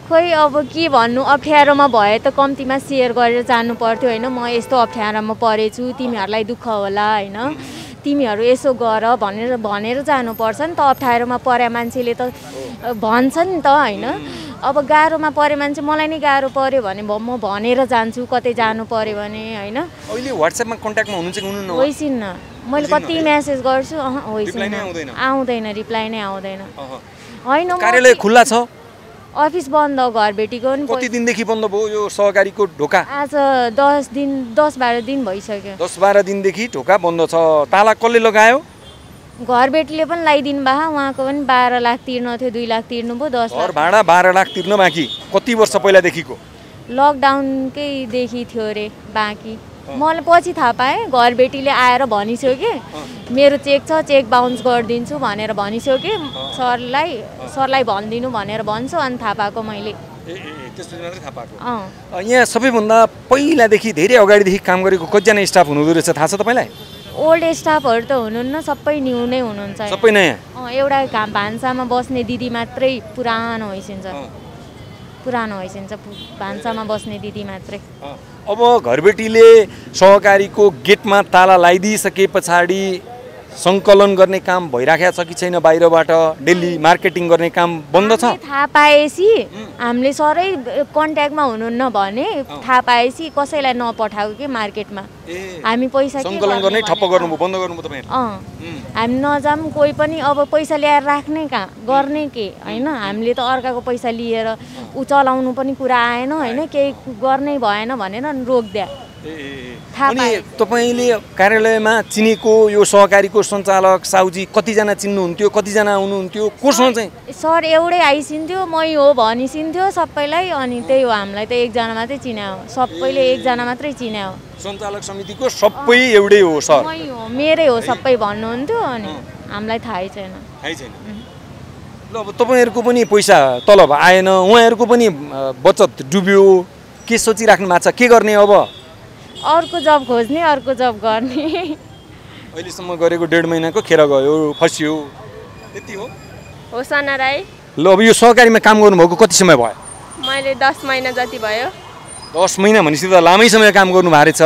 खोइ अब के भन्नु, अप्ठ्यारोमा भए त कम्तीमा सेयर गरेर जानु पर्थ्यो होइन। म यस्तो अप्ठ्यारोमा परेछु, तिमीहरूलाई दुःख होला होइन, तिमीहरू यसो गर भनेर जानुपर्छ नि त। अप्ठ्यारोमा परे मान्छेले त भन्छ नि त होइन। अब गाह्रोमा परे मान्छे, मलाई नै गाह्रो पर्यो भने म भनेर जान्छु कतै जानु पर्यो भने होइन। अहिले व्हाट्सएपमा कन्ट्याक्टमा हुनुहुन्छ कि हुनुहुन्न? होइसिन्न, मैले कति म्यासेज गर्छु, होइसिन्न, आउँदैन, रिप्लाई नै आउँदैन। होइन, कार्यालय खुल्ला छ? अफिस बन्द, घर भेटीको नि। कति दिनदेखि बन्द भयो यो सहकारीको ढोका? आज 10-12 दिन भइसक्यो। 10-12 दिनदेखि ढोका बन्द छ। ताला कसले लगायो? घर बेटीले पनि लगाइदिनु भयो, उहाँको पनि 12 लाख तिर्नु थियो, 2 लाख तिर्नुभयो, 10 लाख। घर भाडा 12 लाख तिर्न बाँकी? कति वर्ष पहिलादेखिको? लकडाउनकैदेखि थियो अरे बाँकी। मलाई पछि थाहा पाएँ, घर बेटीले आएर भनिसक्यो कि मेरो चेक छ, चेक बााउन्स गरिदिन्छु भनेर भनिसक्यो कि सरलाई भनिदिनु भनेर भन्छु, अनि थाहा पाएको मैले। यहाँ सबैभन्दा पहिलादेखि धेरै अगाडिदेखि काम गरेको कतिजना स्टाफ हुनुहुँदो रहेछ थाहा छ तपाईँलाई? ओल्ड स्टाफहरू त हुनुहुन्न, सबै न्यू नै हुनुहुन्छ। सबै नयाँ? एउटा भान्सामा बस्ने दिदी मात्रै पुरानो हैसिन्छ, भान्सामा बस्ने दिदी मात्रै। अब घरबेटीले सहकारीको गेटमा ताला लगाइदिइसके पछाडि सङ्कलन गर्ने काम भइराखेको छ कि छैन? बाहिरबाट डेली मार्केटिङ गर्ने काम बन्द छ? थाहा पाएपछि हामीले सरै कन्ट्याक्टमा हुनुहुन्न भने थाहा पाएपछि कसैलाई नपठाएको कि मार्केटमा। हामी पैसा सङ्कलन गर्ने ठप्प गर्नुभयो, बन्द गर्नुभयो तपाईँहरू? हामी नजाऊँ, कोही पनि अब पैसा ल्याएर राख्ने कहाँ, गर्ने के होइन। हामीले त अर्काको पैसा लिएर ऊ चलाउनु पनि कुरा आएन होइन, केही गर्नै भएन भनेर रोकिदिया। अनि तपाईँले कार्यालयमा चिनेको यो सहकारीको सञ्चालक साउजी कतिजना चिन्नुहुन्थ्यो, कतिजना आउनुहुन्थ्यो, कोसँग चाहिँ? सर एउटै आइसिन्थ्यो, मै हो भनिसिन्थ्यो सबैलाई। अनि त्यही हो, हामीलाई त एकजना मात्रै चिना हो, सबैले एकजना मात्रै चिना हो। सञ्चालक समितिको सबै एउटै हो सर? मै हो, मेरै हो सबै भन्नुहुन्थ्यो, अनि हामीलाई थाहै छैन। ल अब तपाईँहरूको पनि पैसा तलब आएन, उहाँहरूको पनि बचत डुब्यो, के सोचिराख्नु भएको छ? के गर्ने अब? अर्को जब खोज्ने, अर्को जब गर्ने। अहिलेसम्म गरेको 1.5 महिनाको खेर गयो, फस्यो, त्यति हो? हो सना राई। ल अब यो सहकारीमा काम गर्नुभएको कति समय भयो? मैले 10 महिना जति भयो। 10 महिना भनेपछि त लामै समय काम गर्नुभएको रहेछ।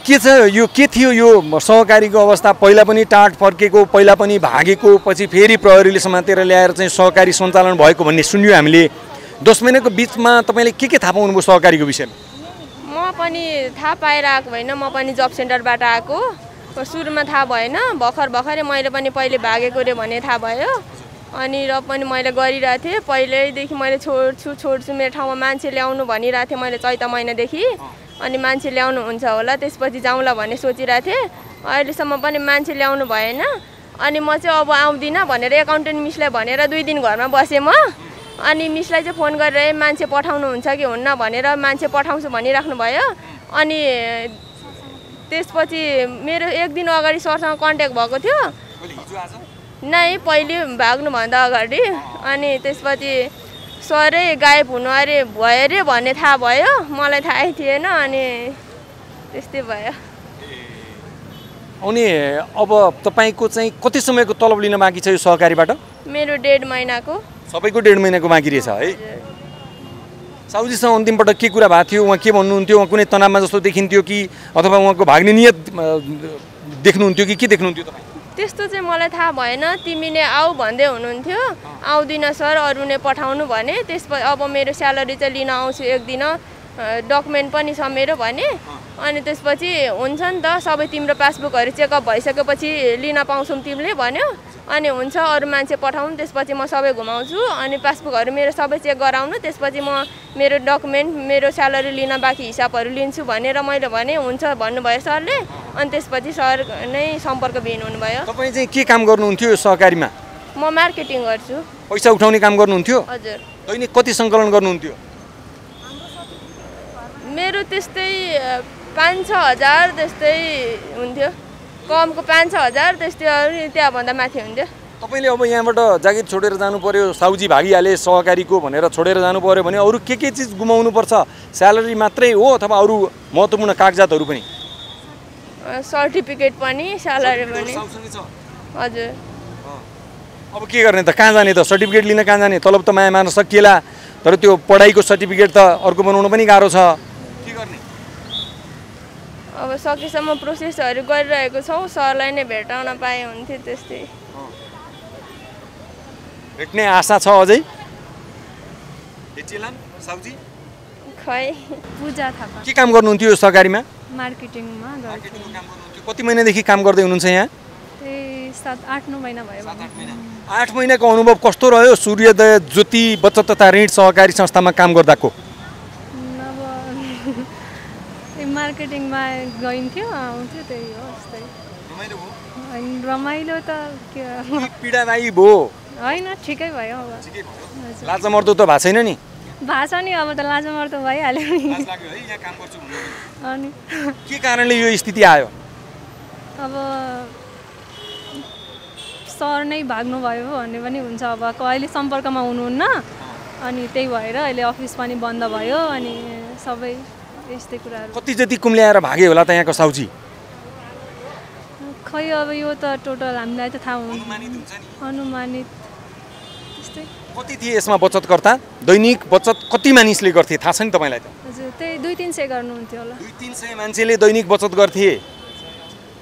के छ यो, के थियो यो सहकारीको अवस्था? पहिला पनि टाट फर्केको, पहिला पनि भागेको, पछि फेरि प्रहरीले समातेर ल्याएर चाहिँ सहकारी सञ्चालन भएको भन्ने सुन्यो हामीले। 10 महिनाको बिचमा तपाईँले के थाहा पाउनुभयो सहकारीको विषयमा? म पनि थाहा पाएर आएको होइन, म पनि जब सेन्टरबाट आएको। सुरुमा थाहा भएन, भर्खरै मैले पनि पहिले भागेको रे भन्ने थाहा भयो। अनि र पनि मैले गरिरहेको थिएँ, पहिल्यैदेखि मैले छोड्छु मेरो ठाउँमा मान्छे ल्याउनु भनिरहेको थिएँ मैले चैत महिनादेखि। अनि मान्छे ल्याउनु हुन्छ होला, त्यसपछि जाउँला भन्ने सोचिरहेको थिएँ। अहिलेसम्म पनि मान्छे ल्याउनु भएन। अनि म चाहिँ अब आउँदिनँ भनेर एकाउन्टेन्ट मिसलाई भनेर 2 दिन घरमा बसेँ म। अनि मिसलाई चाहिँ फोन गरेर मान्छे पठाउनुहुन्छ कि हुन्न भनेर मान्छे पठाउँछु भनिराख्नु भयो। अनि त्यसपछि मेरो 1 दिन अगाडि सरसँग कन्ट्याक्ट भएको थियो नै, पहिले भाग्नुभन्दा अगाडि। अनि त्यसपछि सरै गायब हुनु अरे भयो अरे भन्ने थाहा भयो, मलाई थाहै थिएन। अनि त्यस्तै भयो। अनि अब तपाईँको चाहिँ कति समयको तलब लिन बाँकी छ यो सहकारीबाट? मेरो 1.5 महिनाको। सबैको 1.5 महिनाको बाँकी रहेछ है। साउजीसँग अन्तिम पटक के कुरा भएको थियो? उहाँ के भन्नुहुन्थ्यो? उहाँ कुनै तनावमा जस्तो देखिन्थ्यो कि अथवा उहाँको भाग्ने नियत देख्नुहुन्थ्यो कि के देख्नुहुन्थ्यो तपाईँ? त्यस्तो चाहिँ मलाई थाहा भएन। तिमी नै आऊ भन्दै हुनुहुन्थ्यो। आउँदिन सर, अरू नै पठाउनु भने। त्यसपछि अब मेरो स्यालेरी चाहिँ लिन आउँछु 1 दिन, डकुमेन्ट पनि छ मेरो भने। अनि त्यसपछि हुन्छ नि त, सबै तिम्रो पासबुकहरू चेकअप भइसकेपछि लिन पाउँछौँ तिमीले भन्यो। अनि हुन्छ, अरू मान्छे पठाउनु, त्यसपछि म सबै घुमाउँछु। अनि पासबुकहरू मेरो सबै चेक गराउनु, त्यसपछि म मेरो डकुमेन्ट मेरो स्यालेरी लिन बाँकी हिसाबहरू लिन्छु भनेर मैले भने। हुन्छ भन्नुभयो सरले। अनि त्यसपछि सर नै सम्पर्कविहीन हुनुभयो। तपाईँ चाहिँ के काम गर्नुहुन्थ्यो यो सहकारीमा? म मार्केटिङ गर्छु। पैसा उठाउने काम गर्नुहुन्थ्यो? हजुर। दैनिक कति सङ्कलन गर्नुहुन्थ्यो? मेरो त्यस्तै 5-6 हजार त्यस्तै हुन्थ्यो। कमको 5-6 हजार त्यस्तै, त्यहाँभन्दा माथि हुन्थ्यो। तपाईँले अब यहाँबाट जागिर छोडेर जानु पर्यो, साउजी भागिहाले सहकारीको भनेर छोडेर जानु पर्यो भने अरू के चिज गुमाउनु पर्छ? स्यालेरी मात्रै हो अथवा अरू महत्त्वपूर्ण कागजातहरू पनि? सर्टिफिकेट पनि, स्यालेरी पनि। हजुर। अब के गर्ने त? कहाँ जाने त? सर्टिफिकेट लिन कहाँ जाने? तलब त माया मार्न सकिएला, तर त्यो पढाइको सर्टिफिकेट त अर्को बनाउन पनि गाह्रो छ। के गर्ने? अब सकेसम्म प्रोसेसहरू गरिरहेको छौँ। सरलाई नै भेटाउन पाए हुन्थ्यो। त्यस्तै भेट्ने आशा छ अझै? साउजी खै। पूजा थापा। के काम गर्नुहुन्थ्यो यो सहकारीमा? मार्केटिङमा गर्थ्यो। कति महिनादेखि काम गर्दै हुनुहुन्छ यहाँ? त्यही 7-8-9 महिना भयो। 8 महिनाको अनुभव कस्तो रह्यो सूर्योदय ज्योति बचत तथा ऋण सहकारी संस्थामा काम गर्दाको? अब मार्केटिङमा गइन्थ्यो, आउँथ्यो, त्यही हो। रमाइलो त के पीडादायी भयो? होइन, ठिकै भयो। अब लाजमर्दो त भएको छैन नि? भएको छ नि, अब त लाजमर्दो भइहाल्यो नि। अनि के कारणले यो स्थिति आयो? अब सर नै भाग्नुभयो भन्ने पनि हुन्छ। अब अहिले सम्पर्कमा हुनुहुन्न, अनि त्यही भएर अहिले अफिस पनि बन्द भयो। अनि सबै यस्तै कुराहरू। कति जति कुम्ल्याएर भागे होला त यहाँको साउजी? खै अब यो त टोटल हामीलाई त थाहा हुन्छ। अनुमानित त्यस्तै। कति थिए यसमा बचतकर्ता? दैनिक बचत कति मानिसले गर्थे थाहा छ नि तपाईँलाई त? हजुर, त्यही 200-300 गर्नुहुन्थ्यो होला। 200-300 मान्छेले दैनिक बचत गर्थे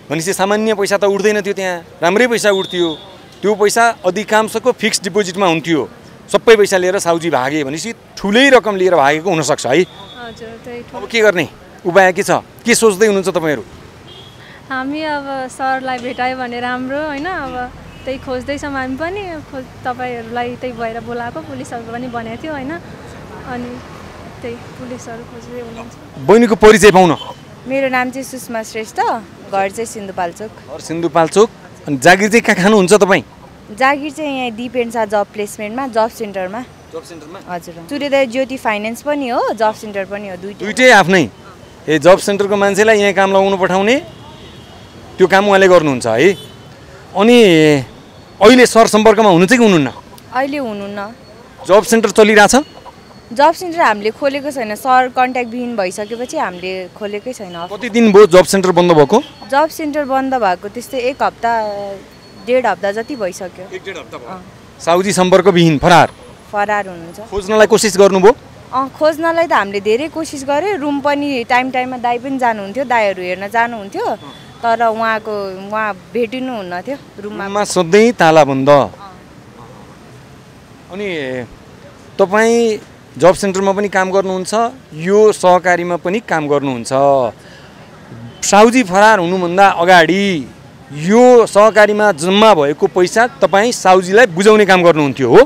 भनेपछि सामान्य पैसा त उठ्दैन थियो, त्यहाँ राम्रै पैसा उठ्थ्यो। त्यो पैसा अधिकांशको फिक्स्ड डिपोजिटमा हुन्थ्यो। सबै पैसा लिएर साउजी भागे भनेपछि ठुलै रकम लिएर भागेको हुनसक्छ है? हजुर, त्यही। अब के गर्ने उपाय के छ? के सोच्दै हुनुहुन्छ तपाईँहरू? हामी अब सरलाई भेटायो भने राम्रो होइन। अब त्यही खोज्दैछौँ हामी पनि। तपाईँहरूलाई त्यही भएर बोलाएको, पुलिसहरू पनि भनेको थियो होइन। अनि त्यही पुलिसहरू खोज्दै हुनुहुन्छ। बहिनीको परिचय पाउन? मेरो नाम चाहिँ सुषमा श्रेष्ठ, घर चाहिँ सिन्धुपाल्चोक। घर सिन्धुपाल्चोक। अनि जागिर चाहिँ कहाँ खानुहुन्छ तपाईँ? जागिर चाहिँ यहाँ डिपेन्ड छ जब प्लेसमेन्टमा, जब सेन्टरमा। जब सेन्टरमा? हजुर। सूर्योदय ज्योति फाइनेन्स पनि हो, जब सेन्टर पनि हो, दुईटै आफ्नै। ए जब सेन्टरको मान्छेलाई यहाँ काम लगाउनु पठाउने त्यो काम उहाँले गर्नुहुन्छ है? अनि अहिले सर सम्पर्कमा हुनु चाहिँ कि हुनुहुन्न? अहिले हुनुहुन्न। जब सेन्टर चलिरहेछ? जब सेन्टर हामीले खोलेको छैन। सर कन्ट्याक्ट विहीन भइसकेपछि हामीले खोलेकै छैन। कति दिन भयो जब सेन्टर बन्द भएको? जब सेन्टर बन्द भएको त्यस्तै 1 हप्ता 1.5 हप्ता जति भइसक्यो। 1-1.5 हप्ता भयो। साउजी सम्पर्कविहीन, फरार हुनुहुन्छ। खोज्नलाई कोसिस गर्नुभयो? खोज्नलाई त हामीले धेरै कोसिस गऱ्यो। रुम पनि टाइममा दाइ पनि जानुहुन्थ्यो, दाइहरू हेर्न जानुहुन्थ्यो, तर उहाँ भेटिनुहुन्न थियो रुममा। सधैँ ताला बन्द। अनि तपाईँ जब सेन्टरमा पनि काम गर्नुहुन्छ, यो सहकारीमा पनि काम गर्नुहुन्छ। साउजी फरार हुनुभन्दा अगाडि यो सहकारीमा जम्मा भएको पैसा तपाईँ साउजीलाई बुझाउने काम गर्नुहुन्थ्यो हो?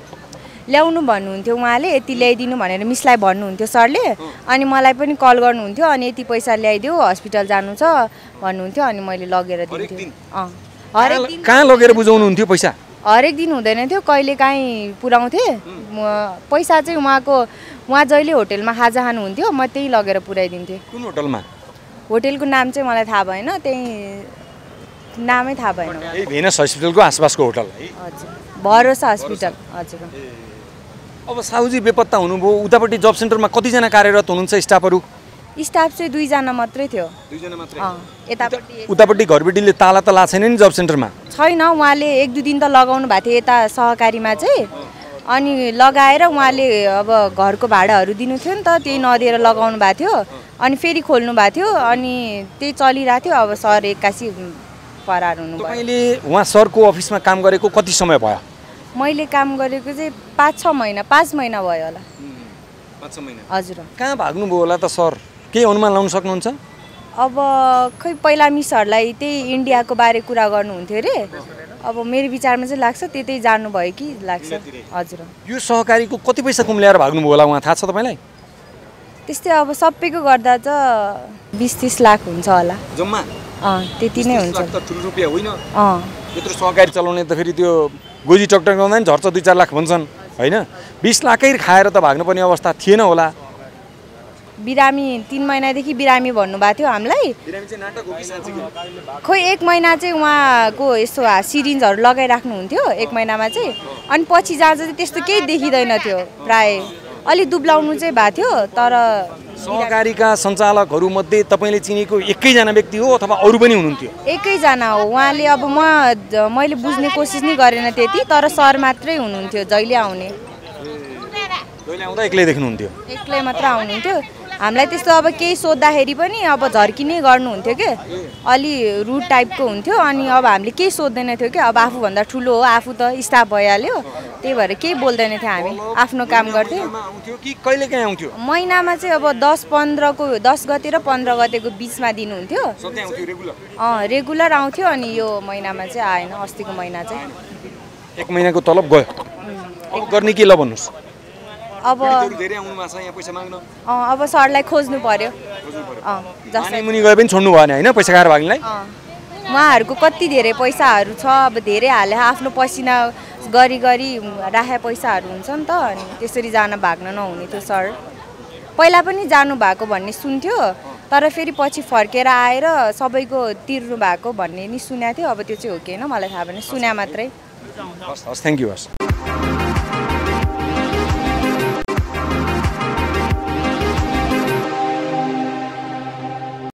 ल्याउनु भन्नुहुन्थ्यो उहाँले, यति ल्याइदिनु भनेर मिसलाई भन्नुहुन्थ्यो सरले। अनि मलाई पनि कल गर्नुहुन्थ्यो, अनि यति पैसा ल्याइदेऊ हस्पिटल जानु छ भन्नुहुन्थयो, अनि मैले लगेर दिन्थेँ। हरेक दिन कहाँ लगेर बुझाउनुहुन्थ्यो पैसा? हरेक दिन हुँदैन थियो, कहिले काहीँ पुऱ्याउँथेँ पैसा चाहिँ। उहाँ जहिले होटेलमा खाजा खानुहुन्थ्यो, म त्यहीँ लगेर पुऱ्याइदिन्थेँ। कुन होटलमा? होटेलको नाम चाहिँ मलाई थाहा भएन, त्यहीँ नामै थाहा भएन। यही भेनस हस्पिटलको आसपासको होटल है? हजुर, भरोसा हस्पिटल। हजुर। अब साउजी बेपत्ता हुनुभयो, उतापट्टि जब सेन्टरमा कतिजना कार्यरत हुनुहुन्छ स्टाफहरू? स्टाफ चाहिँ 2 जना मात्रै थियो। 2 जना मात्रै? यतापट्टि उतापट्टि घरबेटीले ताला त लाएको छैन नि जब सेन्टरमा? छैन, उहाँले 1-2 दिन त लगाउनु भएको थियो यता सहकारीमा चाहिँ। अनि लगाएर उहाँले अब घरको भाडाहरू दिनु थियो नि त, त्यही नदिएर लगाउनु भएको थियो। अनि फेरि खोल्नु भएको थियो, अनि त्यही चलिरहेको थियो। अब सर एक्कासी फरार हुनुभयो। तपाईँले उहाँ सरको अफिसमा काम गरेको कति समय भयो? मैले काम गरेको चाहिँ 5-6 महिना, 5 महिना भयो होला। 5-6 महिना? हजुर। कहाँ भाग्नुभयो होला त सर? केही अनुमान लाउन सक्नुहुन्छ? अब खै पहिला मिसहरूलाई त्यही इन्डियाको बारे कुरा गर्नुहुन्थ्यो अरे। अब मेरो विचारमा चाहिँ लाग्छ त्यतै जानुभयो कि लाग्छ। हजुर। यो सहकारीको कति पैसा कुम्ल्याएर भाग्नुभयो होला उहाँ, थाहा छ तपाईँलाई? त्यस्तै अब सबैको गर्दा त 20-30 लाख हुन्छ होला जम्मा। त्यति नै हुन्छ। त ठुलो रुपियाँ होइन। यत्रो सहकारी चलाउने त फेरि त्यो गोजी टकटक गर्दा नि झर्छ 2-4 लाख भन्छन् होइन? 20 लाखै खाएर त भाग्नुपर्ने अवस्था थिएन होला? बिरामी 3 महिनादेखि बिरामी भन्नुभएको थियो हामीलाई। खोइ 1 महिना चाहिँ उहाँको यस्तो सिरिन्जहरू लगाइराख्नुहुन्थ्यो 1 महिनामा चाहिँ। अनि पछि जाँदा चाहिँ त्यस्तो केही देखिँदैन थियो, प्राय अलि दुब्लाउनु चाहिँ भएको थियो। तर सहकारीका सञ्चालकहरूमध्ये तपाईँले चिनेको एकैजना व्यक्ति हो अथवा अरू पनि हुनुहुन्थ्यो? एकैजना हो उहाँले। अब मैले बुझ्ने कोसिस नै गरेन त्यति, तर सर मात्रै हुनुहुन्थ्यो जहिले आउने। जहिले आउँदा एक्लै देख्नुहुन्थ्यो? एक्लै मात्र आउनुहुन्थ्यो। हामीलाई त्यस्तो अब केही सोद्धाखेरि पनि अब झर्किनै गर्नुहुन्थ्यो कि, अलि रुड टाइपको हुन्थ्यो। अनि अब हामीले केही सोध्दैन थियो कि, अब आफूभन्दा ठुलो हो, आफू त स्टाफ भइहाल्यो, त्यही भएर केही बोल्दैन थियो। हामी आफ्नो काम गर्थ्यौँ। कहिले काहीँ आउँथ्यो? महिनामा चाहिँ अब 10 गते र 15 गतेको बिचमा दिनुहुन्थ्यो। रेगुलर आउँथ्यो। अनि यो महिनामा चाहिँ आएन, अस्तिको महिना चाहिँ। 1 महिनाको तलब गयो। अब गर्ने के ल भन्नुहोस्? अब सरलाई खोज्नु पर्यो। मुनि गए पनि छोड्नु भएन होइन पैसा खाएर भाग्नेलाई? उहाँहरूको कति धेरै पैसाहरू छ, अब धेरै हाले आफ्नो पसिना गरी राखे पैसाहरू हुन्छ नि त। अनि त्यसरी जान भाग्न नहुने थियो सर। पहिला पनि जानु भएको भन्ने सुन्थ्यो, तर फेरि पछि फर्केर आएर सबैको तिर्नु भएको भन्ने नि सुनेको थियो। अब त्यो चाहिँ हो कि होइन मलाई थाहा भएन, सुने मात्रै। हस्, थ्याङ्क यू। हस्।